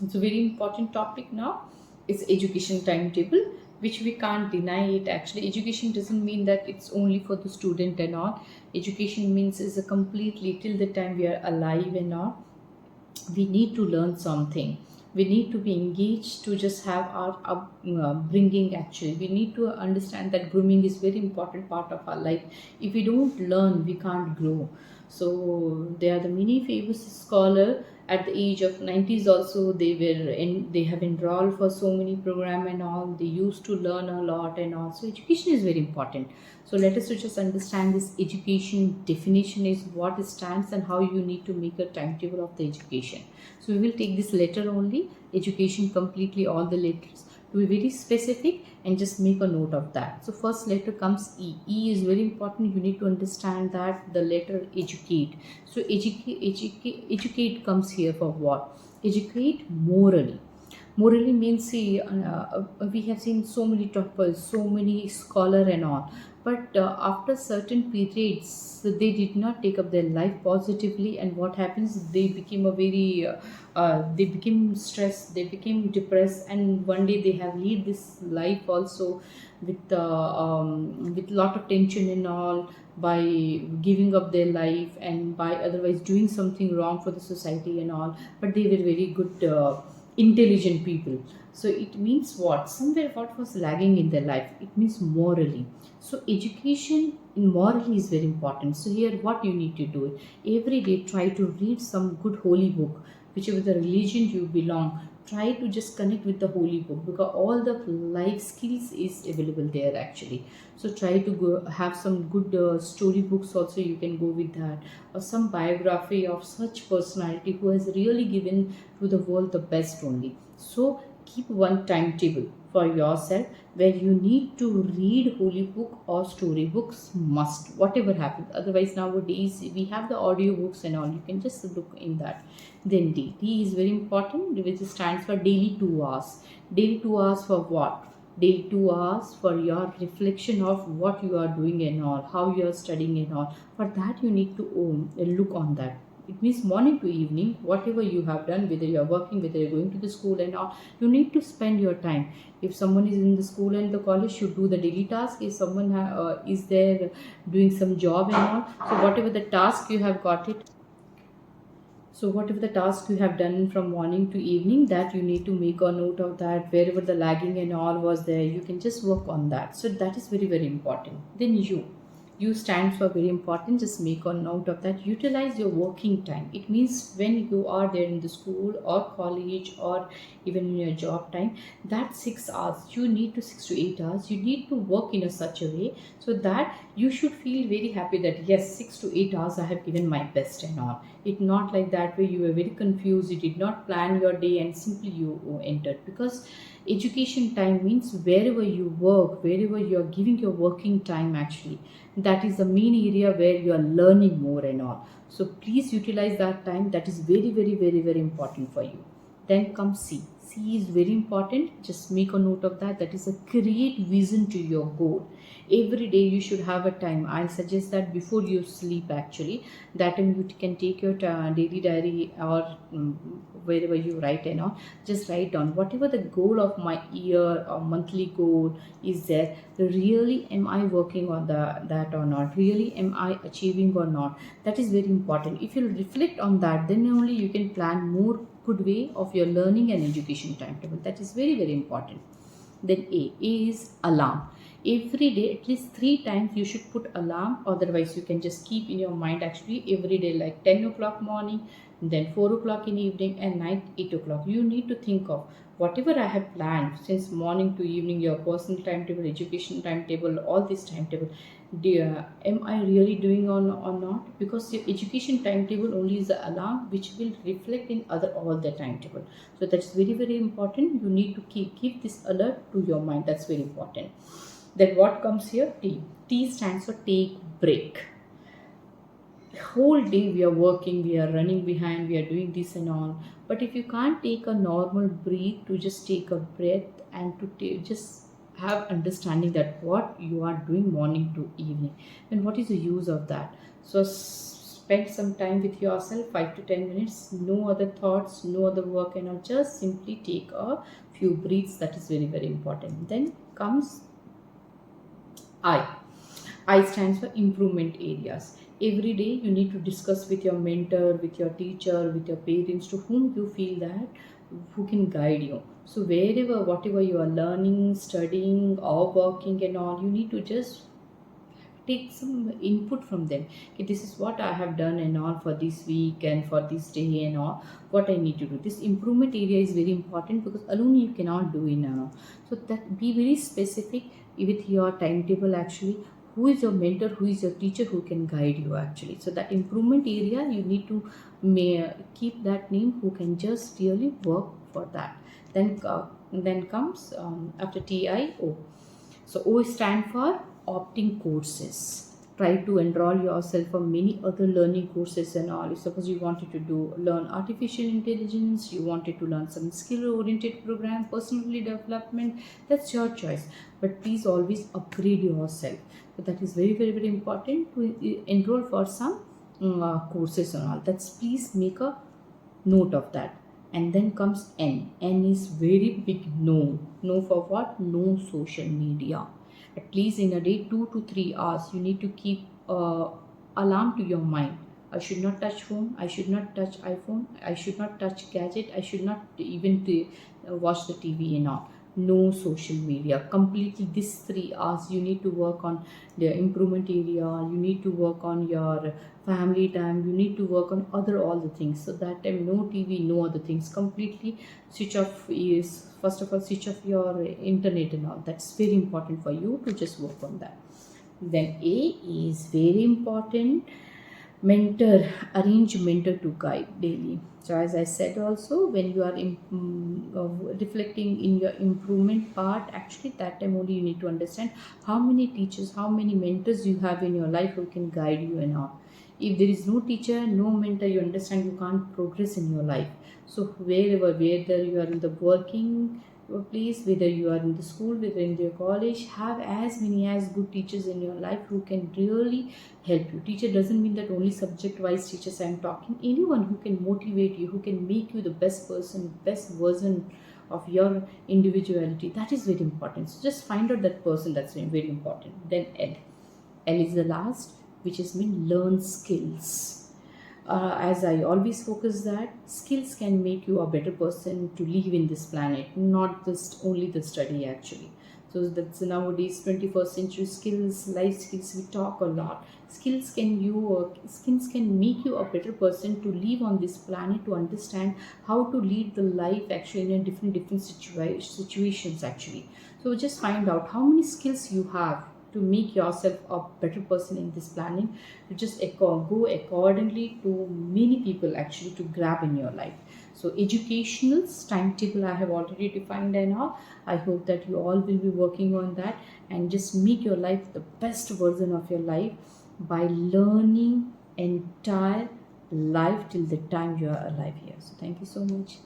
It's a very important topic now. It's education timetable, which we can't deny it. Actually, education doesn't mean that it's only for the student and all. Education means is a completely till the time we are alive and all. We need to learn something. We need to be engaged to just have our upbringing. Actually, we need to understand that grooming is very important part of our life. If we don't learn, we can't grow. So there are the many famous scholar at the age of 90s also. They have enrolled for so many program and all. They used to learn a lot and all. So education is very important. So let us to just understand this education definition is what it stands and how you need to make a timetable of the education. So we will take this letter only, education completely all the letters to be very specific and just make a note of that. So first letter comes E. E is very important. You need to understand that the letter educate. So educate comes here for what? Educate morally. Morally means, see, we have seen so many toppers, so many scholar and all, but after certain periods, they did not take up their life positively, and what happens? They became a very, they became stressed, they became depressed, and one day they have lead this life also with lot of tension and all, by giving up their life and by otherwise doing something wrong for the society and all. But they were very good. Intelligent people. So it means what? Somewhere what was lagging in their life? It means morally. So education in morally is very important. So here what you need to do, every day try to read some good holy book, whichever the religion you belong. Try to just connect with the holy book, because all the life skills is available there actually. So try to go have some good story books also, you can go with that, or some biography of such personality who has really given to the world the best only. So keep one timetable for yourself where you need to read holy book or story books, must, whatever happens. Otherwise nowadays we have the audio books and all, you can just look in that. Then D. D is very important, which stands for daily 2 hours. Daily 2 hours for what? Daily 2 hours for your reflection of what you are doing and all, how you are studying and all. For that you need to look on that. It means morning to evening, whatever you have done, whether you are working, whether you're going to the school and all, you need to spend your time. If someone is in the school and the college, should do the daily task. If someone is there doing some job and all, so whatever the task you have got it, so whatever the task you have done from morning to evening, that you need to make a note of that. Wherever the lagging and all was there, you can just work on that. So that is very, very important. Then you stands for very important. Just make a note of that. Utilize your working time. It means when you are there in the school or college or even in your job time, that 6 hours you need to 6 to 8 hours. You need to work in a such a way so that you should feel very happy that yes, 6 to 8 hours I have given my best and all. It not like that way you were very confused, you did not plan your day and simply you entered. Because education time means wherever you work, wherever you are giving your working time actually, that is the main area where you are learning more and all. So please utilize that time. That is very, very, very, very important for you. Then comes C. C is very important. Just make a note of that. That is a create vision to your goal. Every day you should have a time. I suggest that before you sleep actually, that time you can take your daily diary or wherever you write and all, just write down whatever the goal of my year or monthly goal is there. Really am I working on that or not? Really am I achieving or not? That is very important. If you reflect on that, then only you can plan more good way of your learning and education timetable. That is very, very important. Then A is alarm. Every day at least 3 times you should put alarm. Otherwise you can just keep in your mind actually every day, like 10 o'clock morning, then 4 o'clock in evening, and night 8 o'clock. You need to think of whatever I have planned since morning to evening, your personal timetable, education timetable, all this timetable. Am I really doing or not? Because your education timetable only is the alarm which will reflect in other all the timetable. So that's very, very important. You need to keep this alert to your mind. That's very important. Then what comes here? T. T stands for take break. Whole day we are working, we are running behind, we are doing this and all. But if you can't take a normal breath to just take a breath and to just have understanding that what you are doing morning to evening, then what is the use of that? So spend some time with yourself, 5 to 10 minutes, no other thoughts, no other work, and just simply take a few breaths. That is very, very important. Then comes I. I stands for improvement areas. Every day you need to discuss with your mentor, with your teacher, with your parents, to whom you feel that who can guide you. So wherever, whatever you are learning, studying, or working and all, you need to just take some input from them. Okay, this is what I have done and all for this week and for this day and all, what I need to do. This improvement area is very important because alone you cannot do it now. So that be very specific with your timetable actually. Who is your mentor, who is your teacher, who can guide you actually. So that improvement area you need to keep that name, who can just really work for that. Then comes after TIO. So O stand for opting courses. Try to enroll yourself for many other learning courses and all. If suppose you wanted to learn artificial intelligence, you wanted to learn some skill-oriented program, personality development, that's your choice. But please always upgrade yourself. So that is very, very, very important to enroll for some courses and all. That's please make a note of that. And then comes N. N is very big no. No for what? No social media. At least in a day, 2 to 3 hours, you need to keep alarm to your mind. I should not touch phone. I should not touch iPhone. I should not touch gadget. I should not even watch the TV and all. No social media. Completely these 3 hours you need to work on the improvement area. You need to work on your family time. You need to work on other all the things. So that time no TV, no other things. Completely switch off is first of all switch off your internet and all. That's very important for you to just work on that. Then A is very important. Mentor, arrange mentor to guide daily. So as I said also, when you are reflecting in your improvement part, actually that time only you need to understand how many teachers, how many mentors you have in your life who can guide you and all. If there is no teacher, no mentor, you understand you can't progress in your life. So wherever, whether you are in the working place, whether you are in the school, whether in your college, have as many as good teachers in your life who can really help you. Teacher doesn't mean that only subject wise teachers I am talking. Anyone who can motivate you, who can make you the best person, best version of your individuality, that is very important. So just find out that person, that's very, very important. Then L. L is the last, which is mean learn skills. As I always focus that skills can make you a better person to live in this planet, not just only the study actually. So that's nowadays 21st century skills, life skills. We talk a lot. Skills can make you a better person to live on this planet, to understand how to lead the life actually in a different situations actually. So just find out how many skills you have to make yourself a better person in this planet, to just go accordingly to many people actually to grab in your life. So educational timetable I have already defined and all. I hope that you all will be working on that and just make your life the best version of your life by learning entire life till the time you are alive here. So thank you so much.